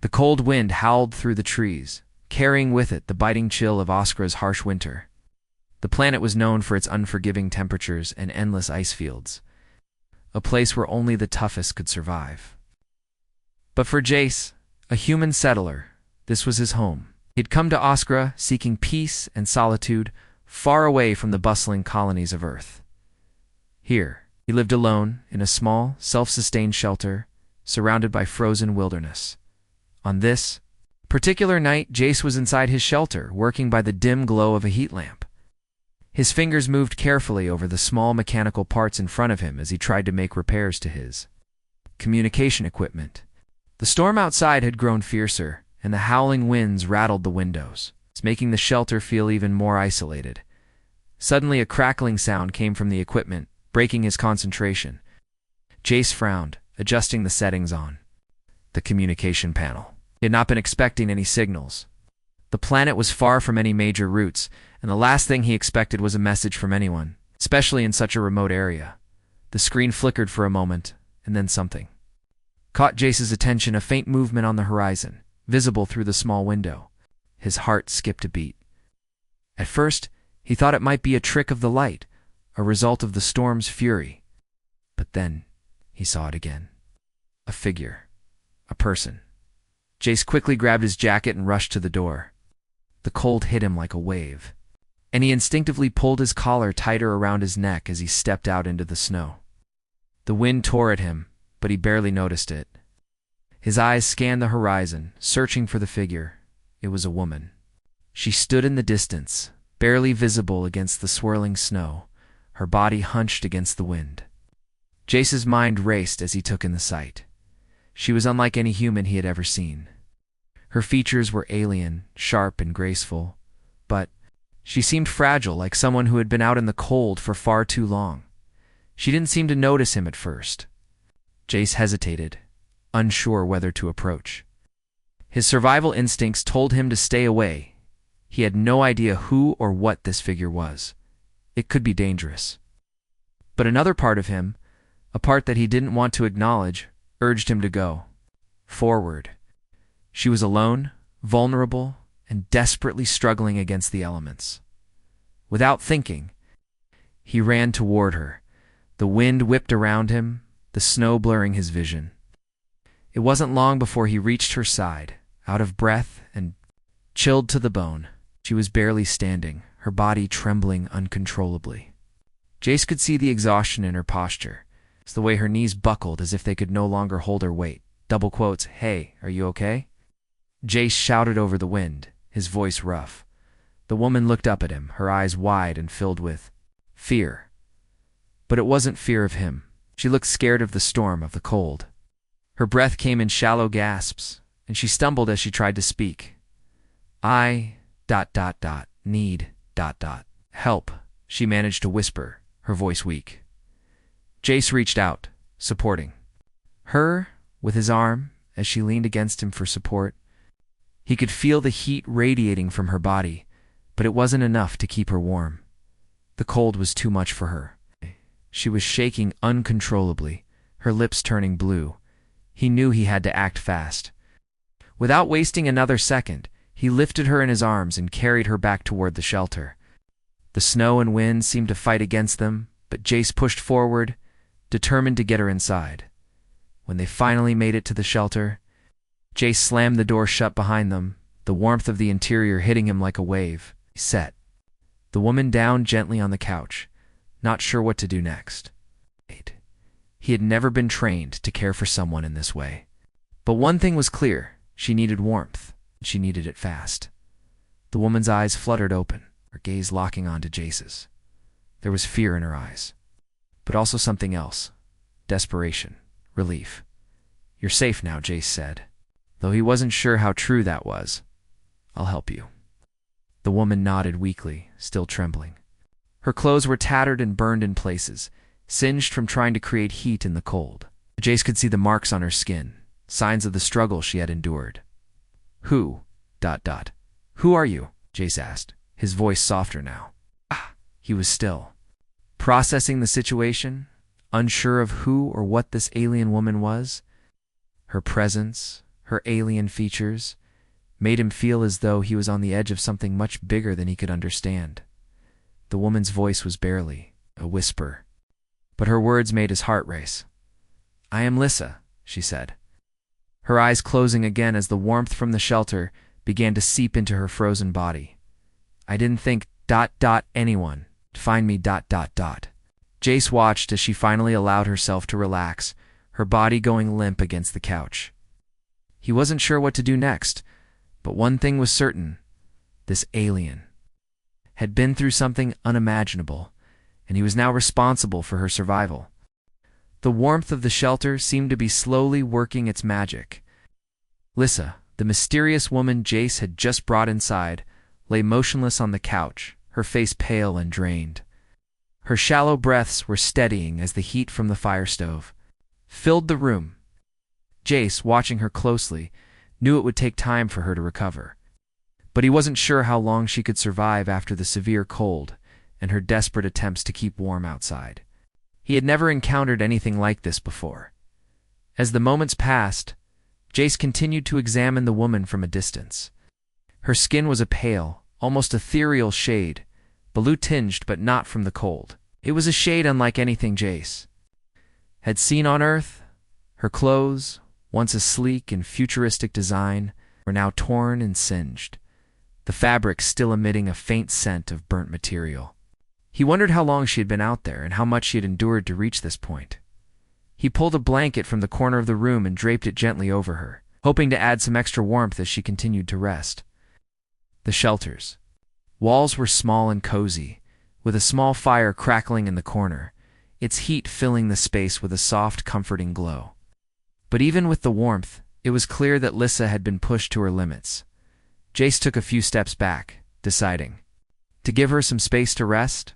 The cold wind howled through the trees, carrying with it the biting chill of Oskra's harsh winter. The planet was known for its unforgiving temperatures and endless ice fields, a place where only the toughest could survive. But for Jace, a human settler, this was his home. He'd come to Oskra seeking peace and solitude, far away from the bustling colonies of Earth. Here, he lived alone in a small, self-sustained shelter, surrounded by frozen wilderness. On this particular night, Jace was inside his shelter, working by the dim glow of a heat lamp. His fingers moved carefully over the small mechanical parts in front of him as he tried to make repairs to his communication equipment. The storm outside had grown fiercer, and the howling winds rattled the windows, making the shelter feel even more isolated. Suddenly, a crackling sound came from the equipment, breaking his concentration. Jace frowned, adjusting the settings on the communication panel. He had not been expecting any signals. The planet was far from any major routes, and the last thing he expected was a message from anyone, especially in such a remote area. The screen flickered for a moment, and then something caught Jace's attention, a faint movement on the horizon, visible through the small window. His heart skipped a beat. At first, he thought it might be a trick of the light, a result of the storm's fury. But then, he saw it again. A figure. A person. Jace quickly grabbed his jacket and rushed to the door. The cold hit him like a wave, and he instinctively pulled his collar tighter around his neck as he stepped out into the snow. The wind tore at him, but he barely noticed it. His eyes scanned the horizon, searching for the figure. It was a woman. She stood in the distance, barely visible against the swirling snow, her body hunched against the wind. Jace's mind raced as he took in the sight. She was unlike any human he had ever seen. Her features were alien, sharp and graceful, but she seemed fragile, like someone who had been out in the cold for far too long. She didn't seem to notice him at first. Jace hesitated, unsure whether to approach. His survival instincts told him to stay away. He had no idea who or what this figure was. It could be dangerous. But another part of him, a part that he didn't want to acknowledge, urged him to go forward. She was alone, vulnerable, and desperately struggling against the elements. Without thinking, he ran toward her. The wind whipped around him, the snow blurring his vision. It wasn't long before he reached her side, out of breath and chilled to the bone. She was barely standing, her body trembling uncontrollably. Jace could see the exhaustion in her posture. It's the way her knees buckled as if they could no longer hold her weight. Double quotes, "Hey, are you okay?" Jace shouted over the wind, his voice rough. The woman looked up at him, her eyes wide and filled with fear. But it wasn't fear of him. She looked scared of the storm, of the cold. Her breath came in shallow gasps, and she stumbled as she tried to speak. Need help, she managed to whisper, her voice weak. Jace reached out, supporting her with his arm as she leaned against him for support. He could feel the heat radiating from her body, but it wasn't enough to keep her warm. The cold was too much for her. She was shaking uncontrollably, her lips turning blue. He knew he had to act fast. Without wasting another second, he lifted her in his arms and carried her back toward the shelter. The snow and wind seemed to fight against them, but Jace pushed forward, determined to get her inside. When they finally made it to the shelter, Jace slammed the door shut behind them, the warmth of the interior hitting him like a wave. He sat the woman down gently on the couch, not sure what to do next. He had never been trained to care for someone in this way. But one thing was clear, she needed warmth, and she needed it fast. The woman's eyes fluttered open, her gaze locking onto Jace's. There was fear in her eyes, but also something else, desperation, relief. "You're safe now," Jace said, though he wasn't sure how true that was. "I'll help you." The woman nodded weakly, still trembling. Her clothes were tattered and burned in places, singed from trying to create heat in the cold. Jace could see the marks on her skin, signs of the struggle she had endured. Who are you?" Jace asked, his voice softer now. He was still processing the situation, unsure of who or what this alien woman was. Her presence, her alien features, made him feel as though he was on the edge of something much bigger than he could understand. The woman's voice was barely a whisper, but her words made his heart race. "I am Lissa," she said, her eyes closing again as the warmth from the shelter began to seep into her frozen body. "I didn't think anyone to find me. Jace watched as she finally allowed herself to relax, her body going limp against the couch. He wasn't sure what to do next, but one thing was certain: this alien had been through something unimaginable, and he was now responsible for her survival. The warmth of the shelter seemed to be slowly working its magic. Lissa, the mysterious woman Jace had just brought inside, lay motionless on the couch, her face pale and drained. Her shallow breaths were steadying as the heat from the fire stove filled the room. Jace, watching her closely, knew it would take time for her to recover. But he wasn't sure how long she could survive after the severe cold and her desperate attempts to keep warm outside. He had never encountered anything like this before. As the moments passed, Jace continued to examine the woman from a distance. Her skin was a pale, almost ethereal shade, blue-tinged but not from the cold. It was a shade unlike anything Jace had seen on Earth. Her clothes, once a sleek and futuristic design, were now torn and singed, the fabric still emitting a faint scent of burnt material. He wondered how long she had been out there and how much she had endured to reach this point. He pulled a blanket from the corner of the room and draped it gently over her, hoping to add some extra warmth as she continued to rest. The shelter's walls were small and cozy, with a small fire crackling in the corner, its heat filling the space with a soft, comforting glow. But even with the warmth, it was clear that Lissa had been pushed to her limits. Jace took a few steps back, deciding to give her some space to rest,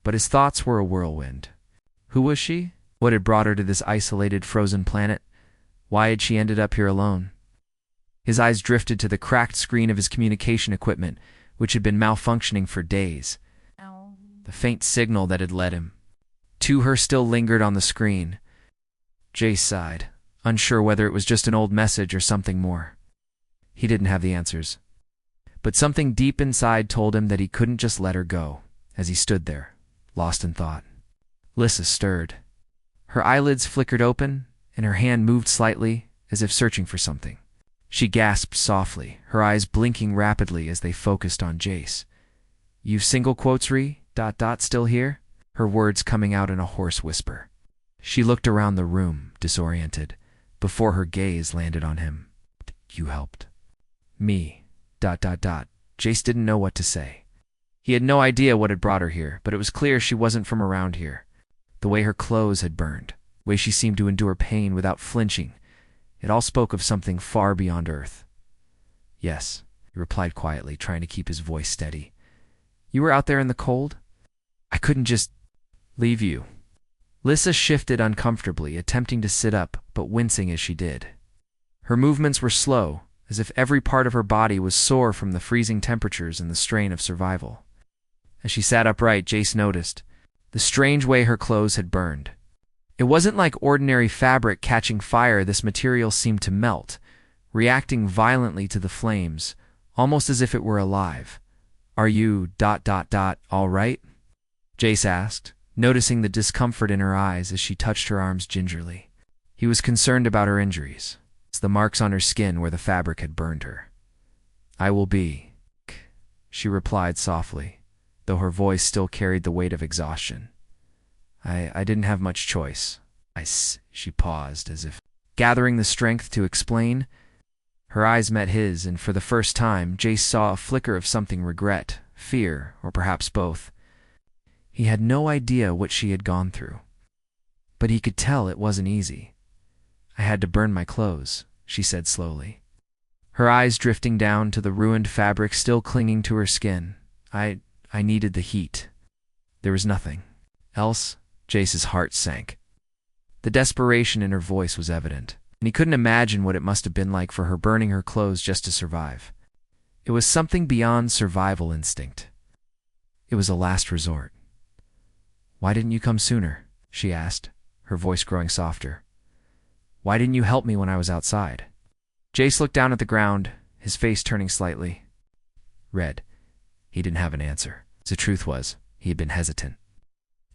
but his thoughts were a whirlwind. Who was she? What had brought her to this isolated, frozen planet? Why had she ended up here alone? His eyes drifted to the cracked screen of his communication equipment, which had been malfunctioning for days. The faint signal that had led him to her still lingered on the screen. Jace sighed, unsure whether it was just an old message or something more. He didn't have the answers, but something deep inside told him that he couldn't just let her go. As he stood there, lost in thought, Lissa stirred. Her eyelids flickered open, and her hand moved slightly, as if searching for something. She gasped softly, her eyes blinking rapidly as they focused on Jace. "You single quotes re... still here?" Her words coming out in a hoarse whisper. She looked around the room, disoriented, before her gaze landed on him. "You helped me... Jace didn't know what to say. He had no idea what had brought her here, but it was clear she wasn't from around here. The way her clothes had burned, the way she seemed to endure pain without flinching, it all spoke of something far beyond Earth. "Yes," he replied quietly, trying to keep his voice steady. "You were out there in the cold? I couldn't just leave you." Lissa shifted uncomfortably, attempting to sit up, but wincing as she did. Her movements were slow, as if every part of her body was sore from the freezing temperatures and the strain of survival. As she sat upright, Jace noticed the strange way her clothes had burned. It wasn't like ordinary fabric catching fire. This material seemed to melt, reacting violently to the flames, almost as if it were alive. "Are you... all right?" Jace asked, noticing the discomfort in her eyes as she touched her arms gingerly. He was concerned about her injuries, the marks on her skin where the fabric had burned her. "I will be," she replied softly, though her voice still carried the weight of exhaustion. I didn't have much choice. She paused, as if gathering the strength to explain. Her eyes met his, and for the first time, Jace saw a flicker of something: regret, fear, or perhaps both. He had no idea what she had gone through, but he could tell it wasn't easy. "I had to burn my clothes," she said slowly, her eyes drifting down to the ruined fabric still clinging to her skin. I needed the heat. There was nothing else." Jace's heart sank. The desperation in her voice was evident, and he couldn't imagine what it must have been like for her burning her clothes just to survive. It was something beyond survival instinct. It was a last resort. "Why didn't you come sooner?" she asked, her voice growing softer. "Why didn't you help me when I was outside?" Jace looked down at the ground, his face turning slightly red. He didn't have an answer. The truth was, he had been hesitant.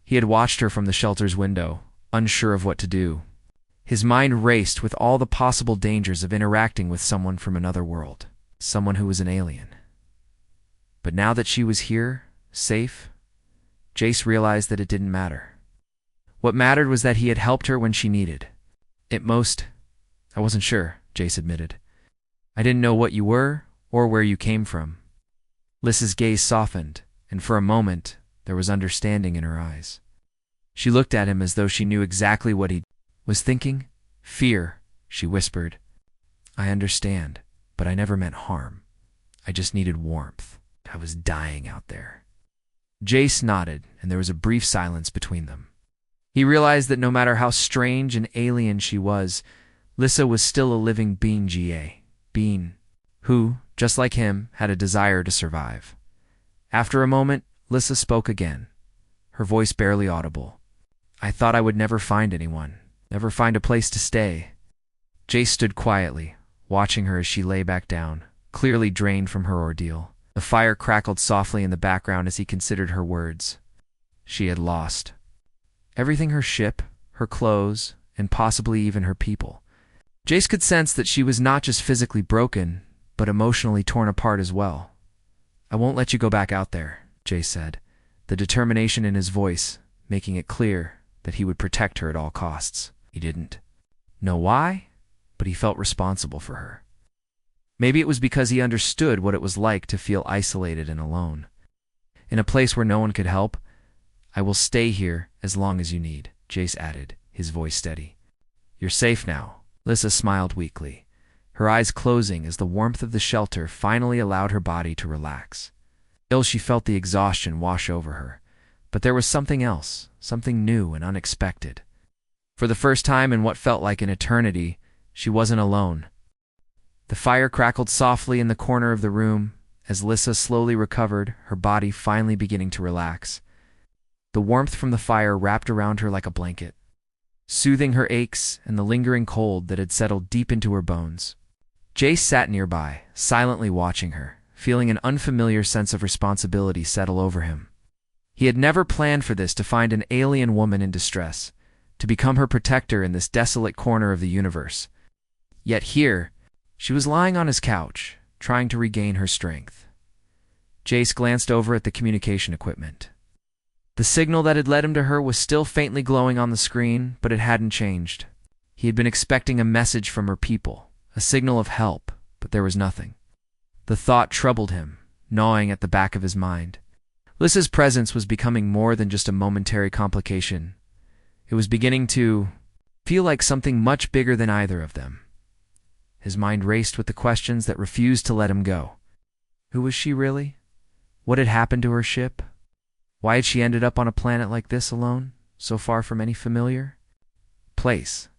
He had watched her from the shelter's window, unsure of what to do. His mind raced with all the possible dangers of interacting with someone from another world, someone who was an alien. But now that she was here, safe, Jace realized that it didn't matter. What mattered was that he had helped her when she needed. At most, I wasn't sure, Jace admitted. I didn't know what you were or where you came from. Lissa's gaze softened, and for a moment, there was understanding in her eyes. She looked at him as though she knew exactly what he was thinking. Fear, she whispered. I understand, but I never meant harm. I just needed warmth. I was dying out there. Jace nodded, and there was a brief silence between them. He realized that no matter how strange and alien she was, Lissa was still a living being who, just like him, had a desire to survive. After a moment, Lissa spoke again, her voice barely audible. I thought I would never find anyone, never find a place to stay. Jace stood quietly, watching her as she lay back down, clearly drained from her ordeal. The fire crackled softly in the background as he considered her words. She had lost everything: her ship, her clothes, and possibly even her people. Jace could sense that she was not just physically broken, but emotionally torn apart as well. I won't let you go back out there, Jace said, the determination in his voice making it clear that he would protect her at all costs. He didn't know why, but he felt responsible for her. Maybe it was because he understood what it was like to feel isolated and alone. In a place where no one could help, I will stay here as long as you need, Jace added, his voice steady. You're safe now. Lissa smiled weakly, her eyes closing as the warmth of the shelter finally allowed her body to relax. Still, she felt the exhaustion wash over her, but there was something else, something new and unexpected. For the first time in what felt like an eternity, she wasn't alone. The fire crackled softly in the corner of the room as Lissa slowly recovered, her body finally beginning to relax. The warmth from the fire wrapped around her like a blanket, soothing her aches and the lingering cold that had settled deep into her bones. Jace sat nearby, silently watching her, feeling an unfamiliar sense of responsibility settle over him. He had never planned for this, to find an alien woman in distress, to become her protector in this desolate corner of the universe. Yet here, she was lying on his couch, trying to regain her strength. Jace glanced over at the communication equipment. The signal that had led him to her was still faintly glowing on the screen, but it hadn't changed. He had been expecting a message from her people, a signal of help, but there was nothing. The thought troubled him, gnawing at the back of his mind. Lissa's presence was becoming more than just a momentary complication. It was beginning to feel like something much bigger than either of them. His mind raced with the questions that refused to let him go. Who was she really? What had happened to her ship? Why had she ended up on a planet like this alone, so far from any familiar place?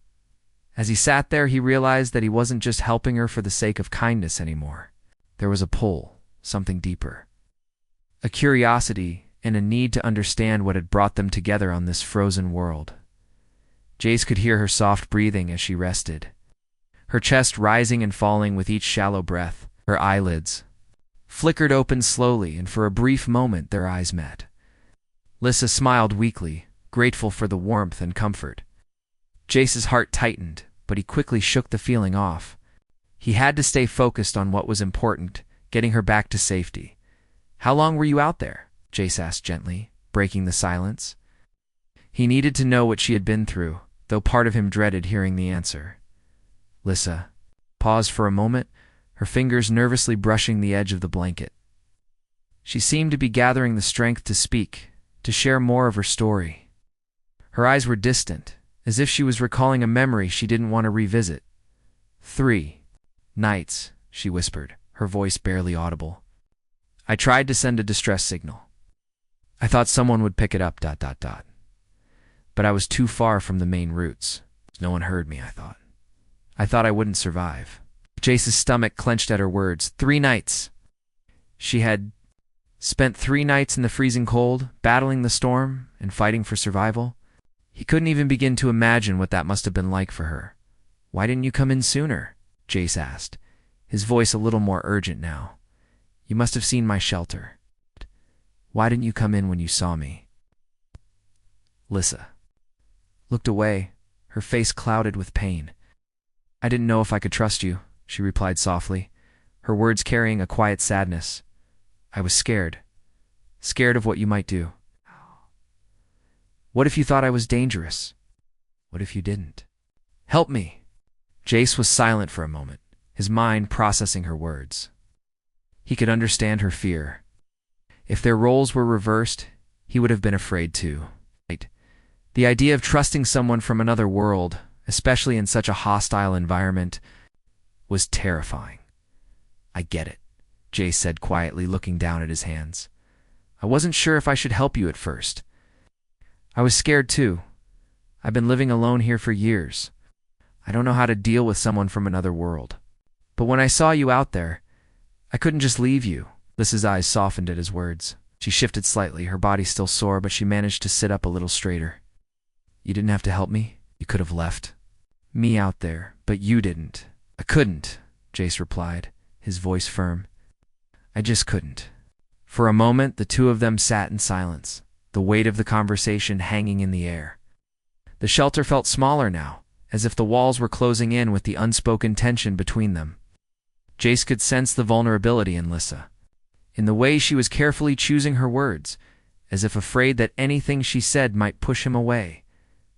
As he sat there, he realized that he wasn't just helping her for the sake of kindness anymore. There was a pull, something deeper. A curiosity and a need to understand what had brought them together on this frozen world. Jace could hear her soft breathing as she rested, her chest rising and falling with each shallow breath. Her eyelids flickered open slowly, and for a brief moment their eyes met. Lissa smiled weakly, grateful for the warmth and comfort. Jace's heart tightened, but he quickly shook the feeling off. He had to stay focused on what was important, getting her back to safety. How long were you out there? Jace asked gently, breaking the silence. He needed to know what she had been through, though part of him dreaded hearing the answer. Lissa paused for a moment, her fingers nervously brushing the edge of the blanket. She seemed to be gathering the strength to speak, to share more of her story. Her eyes were distant, as if she was recalling a memory she didn't want to revisit. 3 nights, she whispered, her voice barely audible. I tried to send a distress signal. I thought someone would pick it up, ... But I was too far from the main routes. No one heard me, I thought. I thought I wouldn't survive. Jace's stomach clenched at her words. 3 nights. She had spent 3 nights in the freezing cold, battling the storm and fighting for survival. He couldn't even begin to imagine what that must have been like for her. Why didn't you come in sooner? Jace asked, his voice a little more urgent now. "You must have seen my shelter. Why didn't you come in when you saw me?" Lissa looked away, her face clouded with pain. "I didn't know if I could trust you," she replied softly, her words carrying a quiet sadness. "I was scared. Scared of what you might do. What if you thought I was dangerous? What if you didn't? Help me." Jace was silent for a moment, his mind processing her words. He could understand her fear. If their roles were reversed, he would have been afraid too. The idea of trusting someone from another world, especially in such a hostile environment, was terrifying. "I get it," Jace said quietly, looking down at his hands. "I wasn't sure if I should help you at first. I was scared too. I've been living alone here for years. I don't know how to deal with someone from another world. But when I saw you out there, I couldn't just leave you." Lissa's eyes softened at his words. She shifted slightly, her body still sore, but she managed to sit up a little straighter. "You didn't have to help me. You could have left me out there, but you didn't." "I couldn't," Jace replied, his voice firm. "I just couldn't." For a moment, the two of them sat in silence, the weight of the conversation hanging in the air. The shelter felt smaller now, as if the walls were closing in with the unspoken tension between them. Jace could sense the vulnerability in Lissa, in the way she was carefully choosing her words, as if afraid that anything she said might push him away.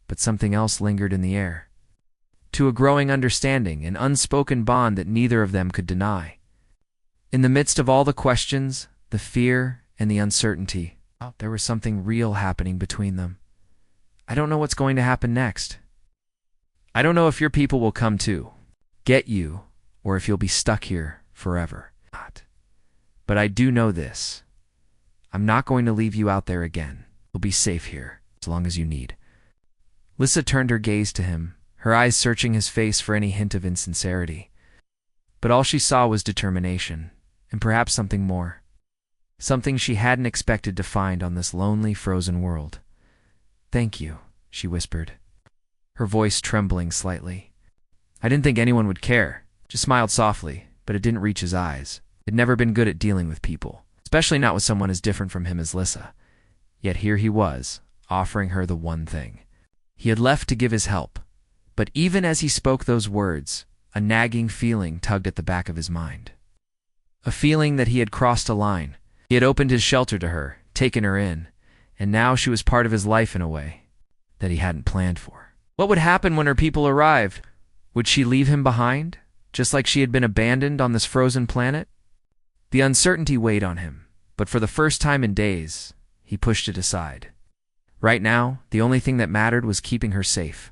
But something else lingered in the air. To a growing understanding, an unspoken bond that neither of them could deny. In the midst of all the questions, the fear, and the uncertainty, there was something real happening between them. "I don't know what's going to happen next. I don't know if your people will come to get you, or if you'll be stuck here forever. But I do know this. I'm not going to leave you out there again. You'll be safe here, as long as you need." Lissa turned her gaze to him, her eyes searching his face for any hint of insincerity. But all she saw was determination, and perhaps something more. Something she hadn't expected to find on this lonely, frozen world. "Thank you," she whispered, her voice trembling slightly. "I didn't think anyone would care." Just smiled softly, but it didn't reach his eyes. He'd never been good at dealing with people, especially not with someone as different from him as Lissa. Yet here he was, offering her the one thing. He had left to give his help, but even as he spoke those words, a nagging feeling tugged at the back of his mind. A feeling that he had crossed a line. He had opened his shelter to her, taken her in, and now she was part of his life in a way that he hadn't planned for. What would happen when her people arrived? Would she leave him behind, just like she had been abandoned on this frozen planet? The uncertainty weighed on him, but for the first time in days, he pushed it aside. Right now, the only thing that mattered was keeping her safe.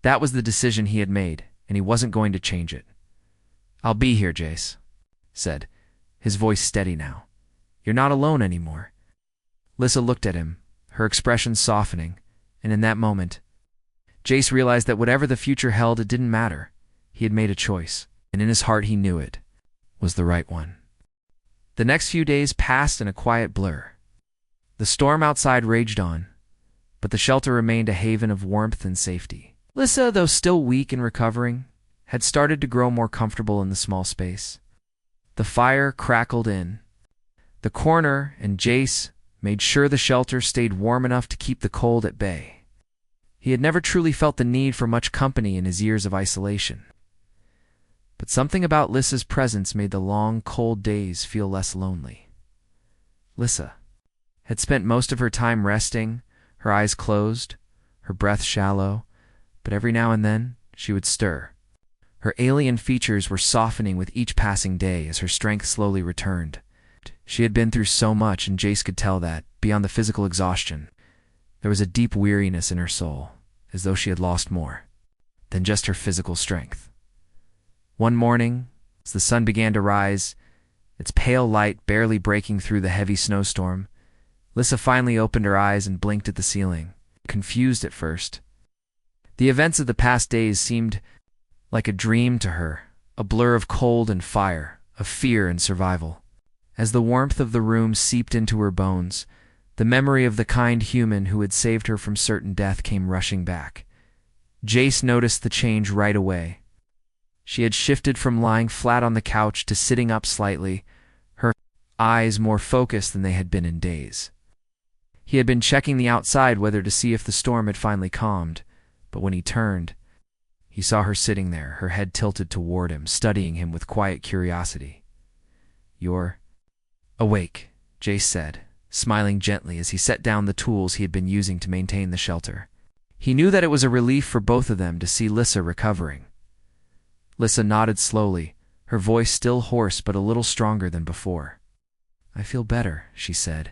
That was the decision he had made, and he wasn't going to change it. "I'll be here," Jace said, his voice steady now. "You're not alone anymore." Lissa looked at him, her expression softening, and in that moment, Jace realized that whatever the future held, it didn't matter. He had made a choice, and in his heart he knew it was the right one. The next few days passed in a quiet blur. The storm outside raged on, but the shelter remained a haven of warmth and safety. Lissa, though still weak and recovering, had started to grow more comfortable in the small space. The fire crackled in the corner, and Jace made sure the shelter stayed warm enough to keep the cold at bay. He had never truly felt the need for much company in his years of isolation. But something about Lissa's presence made the long, cold days feel less lonely. Lissa had spent most of her time resting, her eyes closed, her breath shallow, but every now and then she would stir. Her alien features were softening with each passing day as her strength slowly returned. She had been through so much, and Jace could tell that, beyond the physical exhaustion, there was a deep weariness in her soul, as though she had lost more than just her physical strength. One morning, as the sun began to rise, its pale light barely breaking through the heavy snowstorm, Lissa finally opened her eyes and blinked at the ceiling, confused at first. The events of the past days seemed like a dream to her, a blur of cold and fire, of fear and survival. As the warmth of the room seeped into her bones, the memory of the kind human who had saved her from certain death came rushing back. Jace noticed the change right away. She had shifted from lying flat on the couch to sitting up slightly, her eyes more focused than they had been in days. He had been checking the outside weather to see if the storm had finally calmed, but when he turned, he saw her sitting there, her head tilted toward him, studying him with quiet curiosity. "You're awake," Jace said, smiling gently as he set down the tools he had been using to maintain the shelter. He knew that it was a relief for both of them to see Lissa recovering. Lissa nodded slowly, her voice still hoarse but a little stronger than before. "I feel better," she said,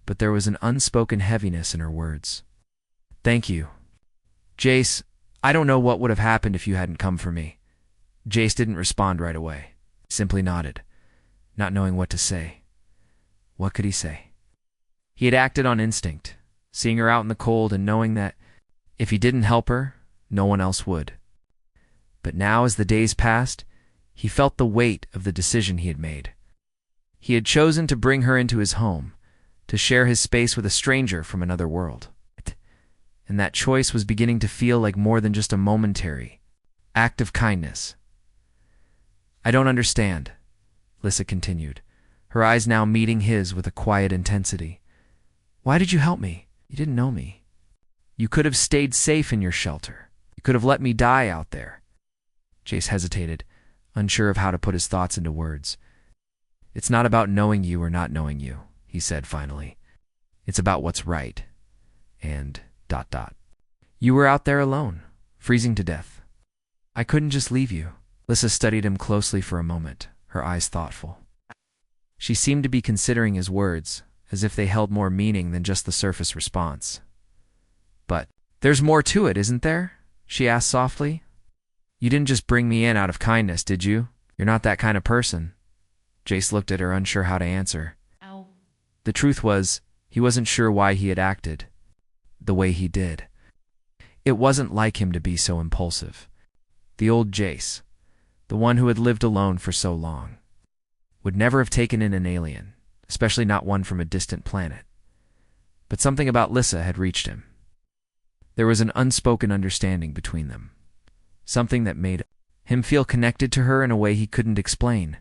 but there was an unspoken heaviness in her words. "Thank you. Jace, I don't know what would have happened if you hadn't come for me." Jace didn't respond right away, simply nodded, not knowing what to say. What could he say? He had acted on instinct, seeing her out in the cold and knowing that if he didn't help her, no one else would. But now, as the days passed, he felt the weight of the decision he had made. He had chosen to bring her into his home, to share his space with a stranger from another world. And that choice was beginning to feel like more than just a momentary act of kindness. "I don't understand," Lissa continued, her eyes now meeting his with a quiet intensity. "Why did you help me? You didn't know me. You could have stayed safe in your shelter. You could have let me die out there." Jace hesitated, unsure of how to put his thoughts into words. "It's not about knowing you or not knowing you," he said finally. "It's about what's right. And ... You were out there alone, freezing to death. I couldn't just leave you." Lissa studied him closely for a moment, her eyes thoughtful. She seemed to be considering his words, as if they held more meaning than just the surface response. "But there's more to it, isn't there?" she asked softly. "You didn't just bring me in out of kindness, did you? You're not that kind of person." Jace looked at her, unsure how to answer. Ow. The truth was, he wasn't sure why he had acted the way he did. It wasn't like him to be so impulsive. The old Jace, the one who had lived alone for so long, would never have taken in an alien, especially not one from a distant planet. But something about Lissa had reached him. There was an unspoken understanding between them, something that made him feel connected to her in a way he couldn't explain.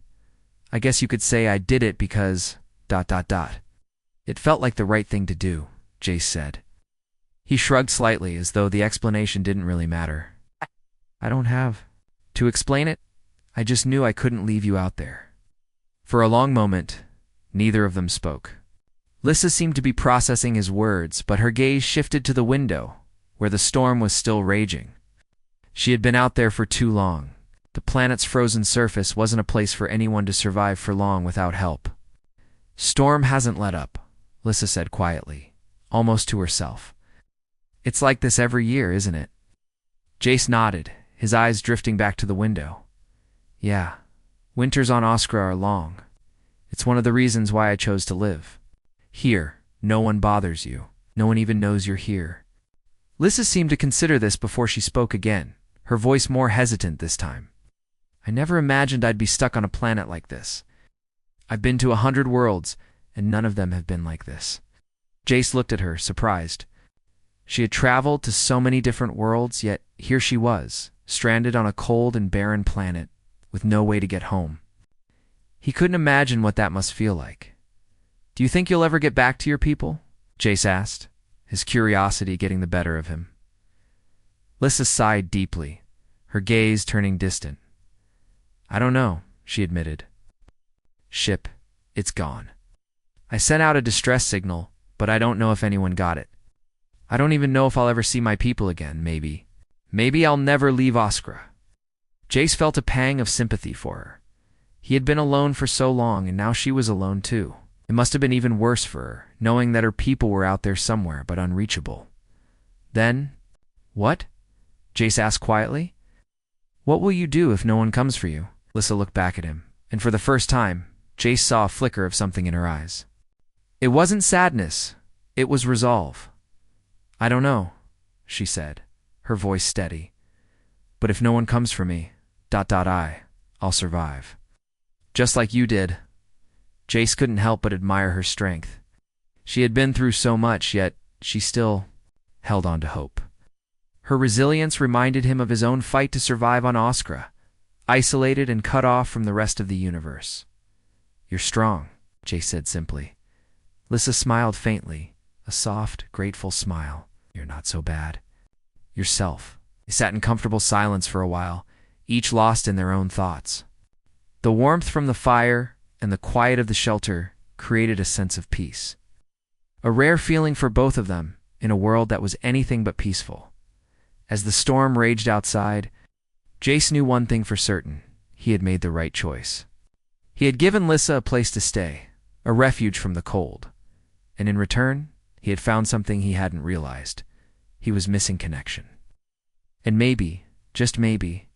"I guess you could say I did it because ... It felt like the right thing to do," Jace said. He shrugged slightly as though the explanation didn't really matter. "I don't have to explain it. I just knew I couldn't leave you out there." For a long moment, neither of them spoke. Lissa seemed to be processing his words, but her gaze shifted to the window, where the storm was still raging. She had been out there for too long. The planet's frozen surface wasn't a place for anyone to survive for long without help. "Storm hasn't let up," Lissa said quietly, almost to herself. "It's like this every year, isn't it?" Jace nodded, his eyes drifting back to the window. "Yeah, winters on Oskra are long. It's one of the reasons why I chose to live. Here, no one bothers you. No one even knows you're here." Lissa seemed to consider this before she spoke again, her voice more hesitant this time. "I never imagined I'd be stuck on a planet like this. I've been to 100 worlds, and none of them have been like this." Jace looked at her, surprised. She had traveled to so many different worlds, yet here she was, stranded on a cold and barren planet, with no way to get home. He couldn't imagine what that must feel like. "Do you think you'll ever get back to your people?" Jace asked, his curiosity getting the better of him. Lissa sighed deeply, her gaze turning distant. "I don't know," she admitted. "Ship, it's gone. I sent out a distress signal, but I don't know if anyone got it. I don't even know if I'll ever see my people again, maybe. Maybe I'll never leave Oskra." Jace felt a pang of sympathy for her. He had been alone for so long, and now she was alone too. It must have been even worse for her, knowing that her people were out there somewhere, but unreachable. Then, "What?" Jace asked quietly. "What will you do if no one comes for you?" Lissa looked back at him, and for the first time, Jace saw a flicker of something in her eyes. It wasn't sadness, it was resolve. "I don't know," she said, her voice steady. "But if no one comes for me, I'll survive. Just like you did." Jace couldn't help but admire her strength. She had been through so much, yet she still held on to hope. Her resilience reminded him of his own fight to survive on Oskra, isolated and cut off from the rest of the universe. "You're strong," Jace said simply. Lissa smiled faintly, a soft, grateful smile. "You're not so bad." "Yourself." They sat in comfortable silence for a while, each lost in their own thoughts. The warmth from the fire and the quiet of the shelter created a sense of peace. A rare feeling for both of them in a world that was anything but peaceful. As the storm raged outside, Jace knew one thing for certain: he had made the right choice. He had given Lissa a place to stay, a refuge from the cold. And in return, he had found something he hadn't realized. He was missing connection. And maybe, just maybe,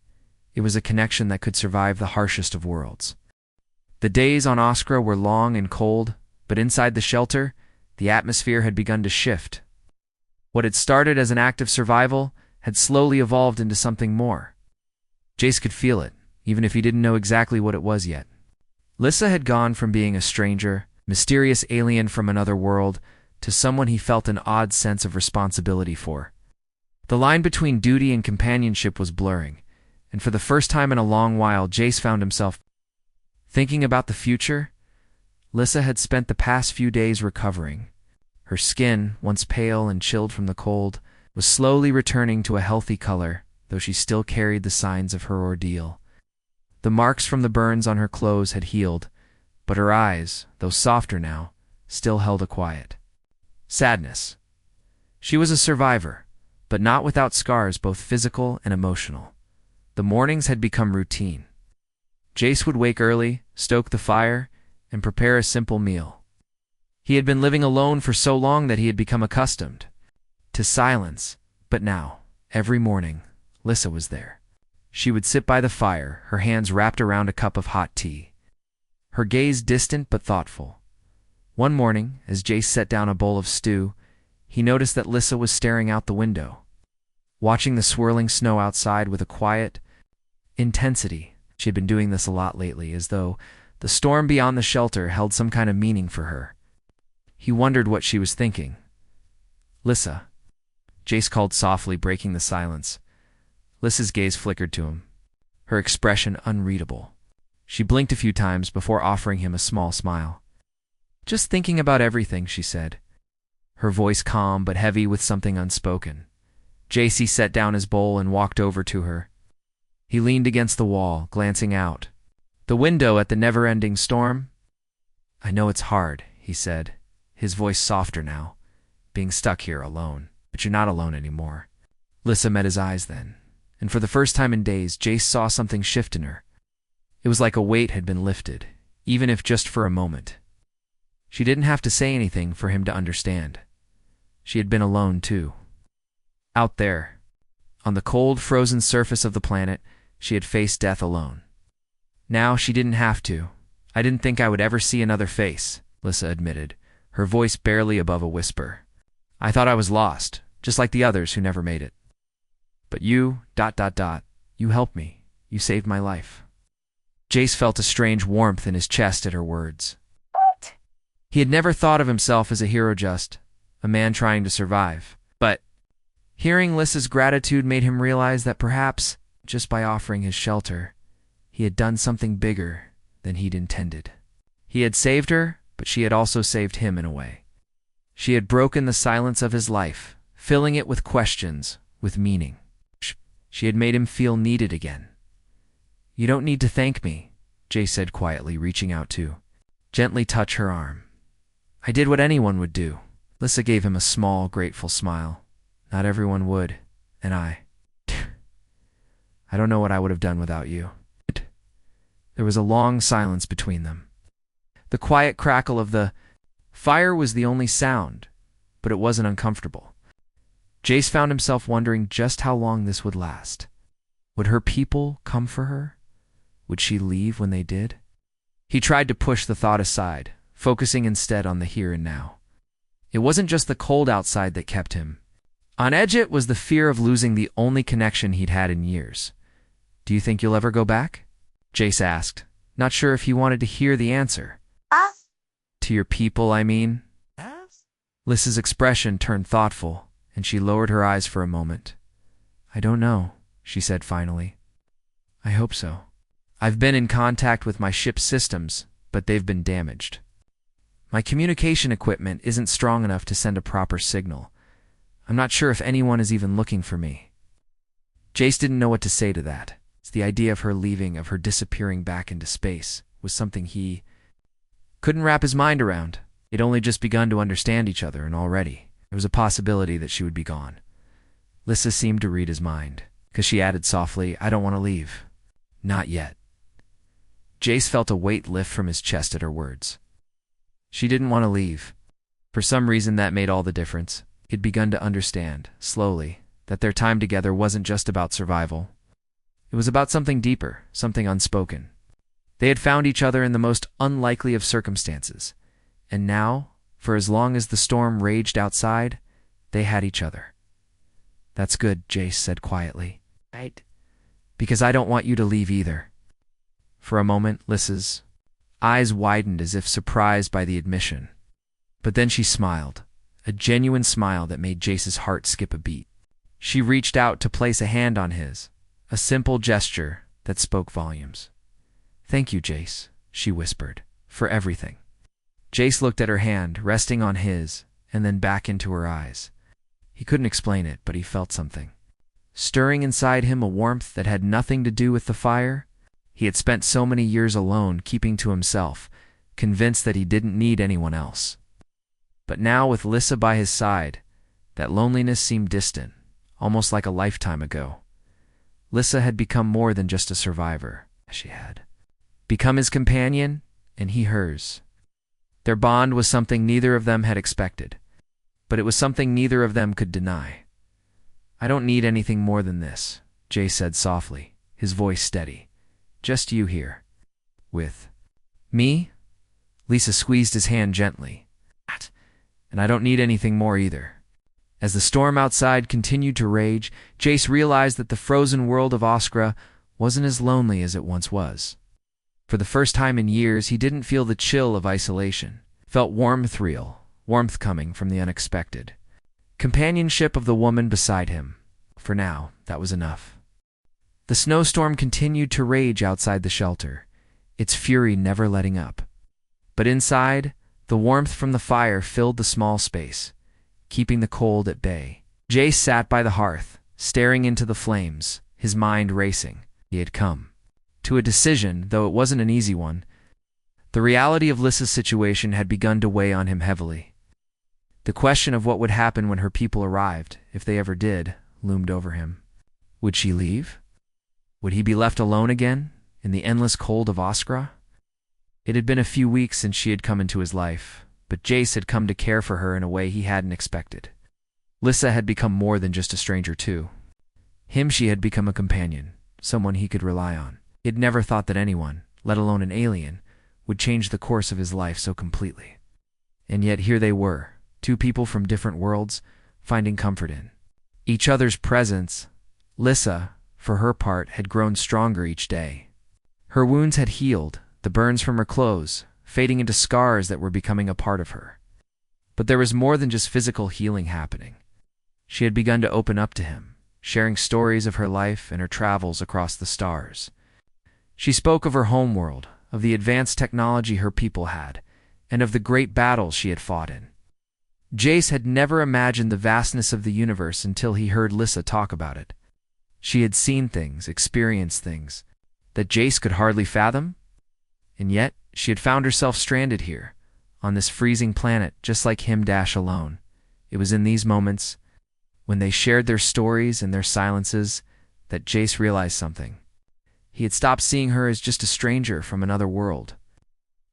it was a connection that could survive the harshest of worlds. The days on Oskra were long and cold, but inside the shelter, the atmosphere had begun to shift. What had started as an act of survival had slowly evolved into something more. Jace could feel it, even if he didn't know exactly what it was yet. Lissa had gone from being a stranger, mysterious alien from another world, to someone he felt an odd sense of responsibility for. The line between duty and companionship was blurring, and for the first time in a long while, Jace found himself thinking about the future. Lissa had spent the past few days recovering. Her skin, once pale and chilled from the cold, was slowly returning to a healthy color, though she still carried the signs of her ordeal. The marks from the burns on her clothes had healed, but her eyes, though softer now, still held a quiet sadness. She was a survivor, but not without scars both physical and emotional. The mornings had become routine. Jace would wake early, stoke the fire, and prepare a simple meal. He had been living alone for so long that he had become accustomed to silence, but now, every morning, Lissa was there. She would sit by the fire, her hands wrapped around a cup of hot tea, her gaze distant but thoughtful. One morning, as Jace set down a bowl of stew, he noticed that Lissa was staring out the window, watching the swirling snow outside with a quiet intensity. She had been doing this a lot lately, as though the storm beyond the shelter held some kind of meaning for her. He wondered what she was thinking. "Lissa," Jace called softly, breaking the silence. Lissa's gaze flickered to him, her expression unreadable. She blinked a few times before offering him a small smile. "Just thinking about everything," she said, her voice calm but heavy with something unspoken. Jace set down his bowl and walked over to her. He leaned against the wall, glancing out the window at the never-ending storm. "I know it's hard," he said, his voice softer now, "being stuck here alone. But you're not alone anymore." Lissa met his eyes then, and for the first time in days, Jace saw something shift in her. It was like a weight had been lifted, even if just for a moment. She didn't have to say anything for him to understand. She had been alone too. Out there, on the cold, frozen surface of the planet, she had faced death alone. Now she didn't have to. "I didn't think I would ever see another face," Lissa admitted, her voice barely above a whisper. "I thought I was lost, just like the others who never made it. But you, ... you helped me. You saved my life." Jace felt a strange warmth in his chest at her words. He had never thought of himself as a hero, just a man trying to survive. But hearing Lissa's gratitude made him realize that perhaps, just by offering his shelter, he had done something bigger than he'd intended. He had saved her, but she had also saved him in a way. She had broken the silence of his life, filling it with questions, with meaning. She had made him feel needed again. "You don't need to thank me," Jace said quietly, reaching out to gently touch her arm. "I did what anyone would do." Lissa gave him a small, grateful smile. "Not everyone would, and I don't know what I would have done without you." There was a long silence between them. The quiet crackle of the fire was the only sound, but it wasn't uncomfortable. Jace found himself wondering just how long this would last. Would her people come for her? Would she leave when they did? He tried to push the thought aside, focusing instead on the here and now. It wasn't just the cold outside that kept him on edge, it was the fear of losing the only connection he'd had in years. "Do you think you'll ever go back?" Jace asked, not sure if he wanted to hear the answer. "To your people, I mean?" Lissa's expression turned thoughtful, and she lowered her eyes for a moment. "I don't know," she said finally. "I hope so." I've been in contact with my ship's systems, but they've been damaged. My communication equipment isn't strong enough to send a proper signal. I'm not sure if anyone is even looking for me. Jace didn't know what to say to that. The idea of her leaving, of her disappearing back into space, was something he couldn't wrap his mind around. They'd only just begun to understand each other, and already there was a possibility that she would be gone. Lissa seemed to read his mind, because she added softly, "I don't want to leave. Not yet." Jace felt a weight lift from his chest at her words. She didn't want to leave. For some reason that made all the difference. He'd begun to understand, slowly, that their time together wasn't just about survival. It was about something deeper, something unspoken. They had found each other in the most unlikely of circumstances, and now, for as long as the storm raged outside, they had each other. "That's good," Jace said quietly. "Right? Because I don't want you to leave either." For a moment, Lissa's eyes widened as if surprised by the admission. But then she smiled, a genuine smile that made Jace's heart skip a beat. She reached out to place a hand on his, a simple gesture that spoke volumes. "Thank you, Jace," she whispered, "for everything." Jace looked at her hand, resting on his, and then back into her eyes. He couldn't explain it, but he felt something stirring inside him, a warmth that had nothing to do with the fire. He had spent so many years alone, keeping to himself, convinced that he didn't need anyone else. But now, with Lissa by his side, that loneliness seemed distant, almost like a lifetime ago. Lissa had become more than just a survivor. She had become his companion, and he hers. Their bond was something neither of them had expected, but it was something neither of them could deny. "I don't need anything more than this," Jay said softly, his voice steady. "Just you here." "With me?" Lisa squeezed his hand gently. "And I don't need anything more either." As the storm outside continued to rage, Jace realized that the frozen world of Oskra wasn't as lonely as it once was. For the first time in years, he didn't feel the chill of isolation. Felt warmth real, warmth coming from the unexpected. Companionship of the woman beside him. For now, that was enough. The snowstorm continued to rage outside the shelter, its fury never letting up. But inside, the warmth from the fire filled the small space, keeping the cold at bay. Jace sat by the hearth, staring into the flames, his mind racing. He had come to a decision, though it wasn't an easy one. The reality of Lissa's situation had begun to weigh on him heavily. The question of what would happen when her people arrived, if they ever did, loomed over him. Would she leave? Would he be left alone again, in the endless cold of Oskra? It had been a few weeks since she had come into his life, but Jace had come to care for her in a way he hadn't expected. Lissa had become more than just a stranger too. She had become a companion, someone he could rely on. He had never thought that anyone, let alone an alien, would change the course of his life so completely. And yet here they were, two people from different worlds, finding comfort in each other's presence. Lissa, for her part, had grown stronger each day. Her wounds had healed, the burns from her clothes, fading into scars that were becoming a part of her. But there was more than just physical healing happening. She had begun to open up to him, sharing stories of her life and her travels across the stars. She spoke of her homeworld, of the advanced technology her people had, and of the great battles she had fought in. Jace had never imagined the vastness of the universe until he heard Lissa talk about it. She had seen things, experienced things, that Jace could hardly fathom. And yet, she had found herself stranded here, on this freezing planet, just like him, alone. It was in these moments, when they shared their stories and their silences, that Jace realized something. He had stopped seeing her as just a stranger from another world.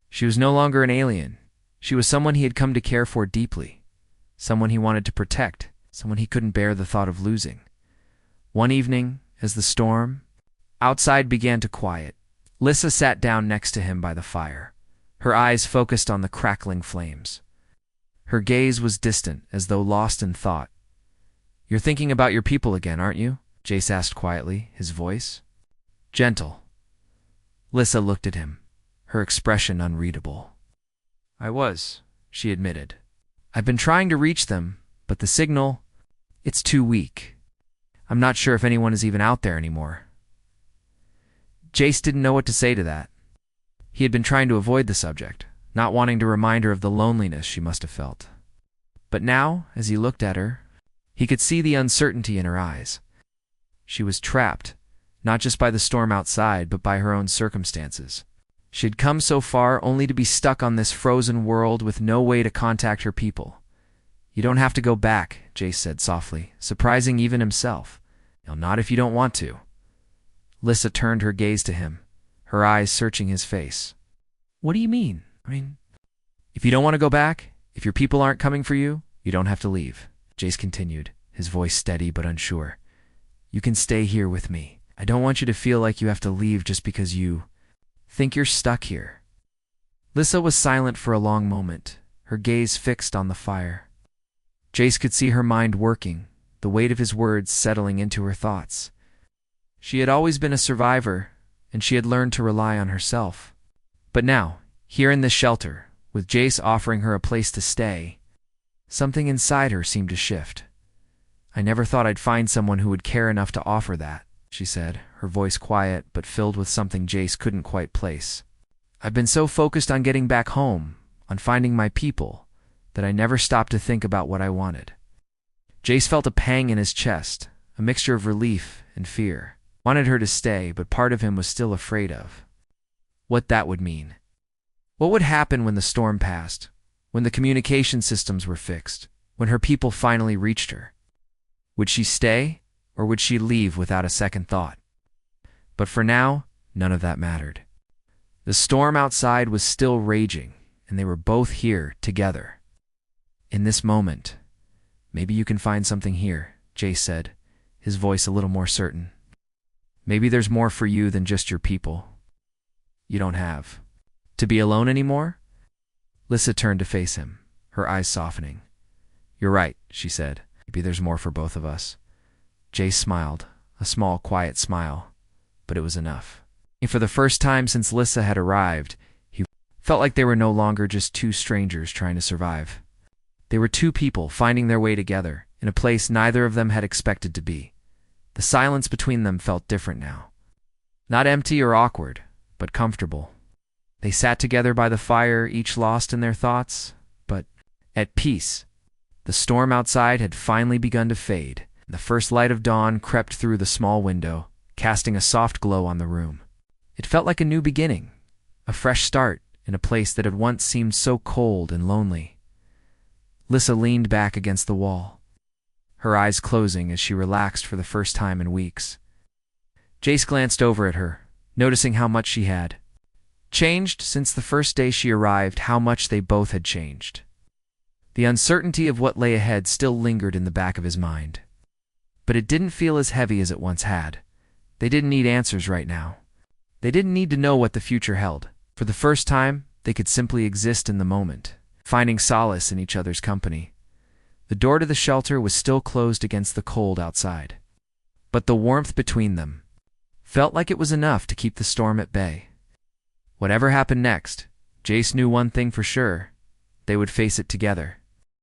She was no longer an alien. She was someone he had come to care for deeply, someone he wanted to protect, someone he couldn't bear the thought of losing. One evening, as the storm outside began to quiet, Lissa sat down next to him by the fire, her eyes focused on the crackling flames. Her gaze was distant, as though lost in thought. "You're thinking about your people again, aren't you?" Jace asked quietly, his voice gentle. Lissa looked at him, her expression unreadable. "I was," she admitted. "I've been trying to reach them, but the signal, it's too weak. I'm not sure if anyone is even out there anymore." Jace didn't know what to say to that. He had been trying to avoid the subject, not wanting to remind her of the loneliness she must have felt. But now, as he looked at her, he could see the uncertainty in her eyes. She was trapped, not just by the storm outside, but by her own circumstances. She had come so far only to be stuck on this frozen world with no way to contact her people. "You don't have to go back," Jace said softly, surprising even himself. "Not if you don't want to." Lissa turned her gaze to him, her eyes searching his face. "What do you mean? If you don't want to go back, if your people aren't coming for you, you don't have to leave," Jace continued, his voice steady but unsure. "You can stay here with me. I don't want you to feel like you have to leave just because you think you're stuck here." Lissa was silent for a long moment, her gaze fixed on the fire. Jace could see her mind working, the weight of his words settling into her thoughts. She had always been a survivor, and she had learned to rely on herself. But now, here in this shelter, with Jace offering her a place to stay, something inside her seemed to shift. "I never thought I'd find someone who would care enough to offer that," she said, her voice quiet but filled with something Jace couldn't quite place. "I've been so focused on getting back home, on finding my people, that I never stopped to think about what I wanted." Jace felt a pang in his chest, a mixture of relief and fear. Wanted her to stay, but part of him was still afraid of what that would mean. What would happen when the storm passed, when the communication systems were fixed, when her people finally reached her? Would she stay, or would she leave without a second thought? But for now, none of that mattered. The storm outside was still raging, and they were both here together. "In this moment, maybe you can find something here," Jace said, his voice a little more certain. "Maybe there's more for you than just your people. You don't have to be alone anymore?" Lissa turned to face him, her eyes softening. "You're right," she said. "Maybe there's more for both of us." Jace smiled, a small, quiet smile, but it was enough. And for the first time since Lissa had arrived, he felt like they were no longer just two strangers trying to survive. They were two people finding their way together in a place neither of them had expected to be. The silence between them felt different now. Not empty or awkward, but comfortable. They sat together by the fire, each lost in their thoughts, but at peace. The storm outside had finally begun to fade, and the first light of dawn crept through the small window, casting a soft glow on the room. It felt like a new beginning, a fresh start in a place that had once seemed so cold and lonely. Lissa leaned back against the wall, her eyes closing as she relaxed for the first time in weeks. Jace glanced over at her, noticing how much she had changed since the first day she arrived, how much they both had changed. The uncertainty of what lay ahead still lingered in the back of his mind. But it didn't feel as heavy as it once had. They didn't need answers right now. They didn't need to know what the future held. For the first time, they could simply exist in the moment, finding solace in each other's company. The door to the shelter was still closed against the cold outside, but the warmth between them felt like it was enough to keep the storm at bay. Whatever happened next, Jace knew one thing for sure: they would face it together.